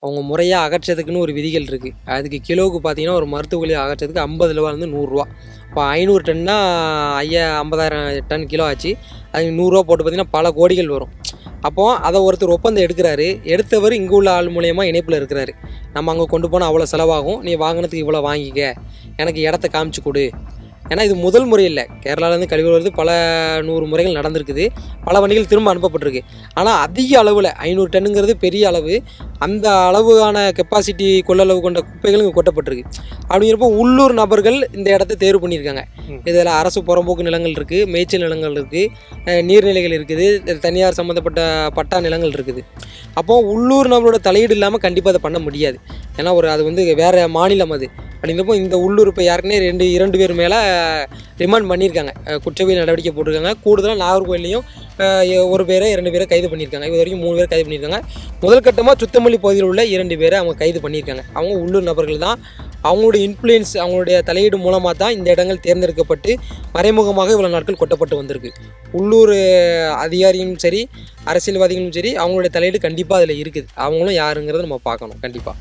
அவங்க முறையாக அகற்றதுக்குன்னு ஒரு விதிகள் இருக்குது. அதுக்கு கிலோவுக்கு பார்த்தீங்கன்னா ஒரு மருத்துவ குழியை அகற்றதுக்கு 50 ரூபாலேருந்து 100 ரூபா. இப்போ 500 டன்னா 50,000 டன் கிலோ ஆச்சு. அதுக்கு 100 ரூபா போட்டு பார்த்தீங்கன்னா பல கோடிகள் வரும். அப்போது அதை ஒருத்தர் ஒப்பந்தம் எடுக்கிறாரு. எடுத்தவர் இங்கே உள்ள ஆள் மூலயமா இணைப்பில் இருக்கிறாரு. நம்ம அங்கே கொண்டு போனால் அவ்வளோ செலவாகும், நீ வாங்கினதுக்கு இவ்வளோ வாங்கிக்க, எனக்கு இடத்த காமிச்சு கொடு. ஏன்னா இது முதல் முறை இல்லை. கேரளாவிலேருந்து கழிவு வருது பல 100 முறைகள் நடந்திருக்குது. பல வண்டிகள் திரும்ப அனுப்பப்பட்டிருக்கு. ஆனால் அதிக அளவில் 500 டன்னுங்கிறது பெரிய அளவு. அந்த அளவுக்கான கெப்பாசிட்டி கொள்ளளவு கொண்ட குப்பைகள் இங்கே கொட்டப்பட்டிருக்கு. அப்படிங்கிறப்போ உள்ளூர் நபர்கள் இந்த இடத்த தேர்வு பண்ணியிருக்காங்க. இதில் அரசு புறம்போக்கு நிலங்கள் இருக்குது, மேய்ச்சல் நிலங்கள் இருக்குது, நீர்நிலைகள் இருக்குது, தனியார் சம்மந்தப்பட்ட பட்டா நிலங்கள் இருக்குது. அப்போது உள்ளூர் நபரோட தலையீடு இல்லாமல் கண்டிப்பாக அதை பண்ண முடியாது. ஏன்னா அது வந்து வேறு மாநிலம் அது. அப்படிங்கிறப்போ இந்த உள்ளூர் இப்போ யாருக்குனே 2 பேர் மேலே ரிமாண்ட் பண்ணியிருக்காங்க, குற்றவியல் நடவடிக்கை போட்டிருக்காங்க. கூடுதலாக நாகர்கோவிலையும் 1 பேரை 2 பேரை கைது பண்ணியிருக்காங்க. இது வரைக்கும் 3 பேர் கைது பண்ணியிருக்காங்க. முதல் கட்டமாக சுத்தமல்லி பகுதியில் உள்ள 2 பேரை அவங்க கைது பண்ணியிருக்காங்க. அவங்க உள்ளூர் நபர்கள் தான். அவங்களுடைய இன்ஃப்ளூயன்ஸ், அவங்களுடைய தலையீடு மூலமாக தான் இந்த இடங்கள் தேர்ந்தெடுக்கப்பட்டு மறைமுகமாக இவ்வளோ நாட்கள் கொட்டப்பட்டு வந்திருக்கு. உள்ளூர் அதிகாரியும் சரி, அரசியல்வாதிகளும் சரி, அவங்களுடைய தலையீடு கண்டிப்பாக அதில் இருக்குது. அவங்களும் யாருங்கிறத நம்ம பார்க்கணும் கண்டிப்பாக.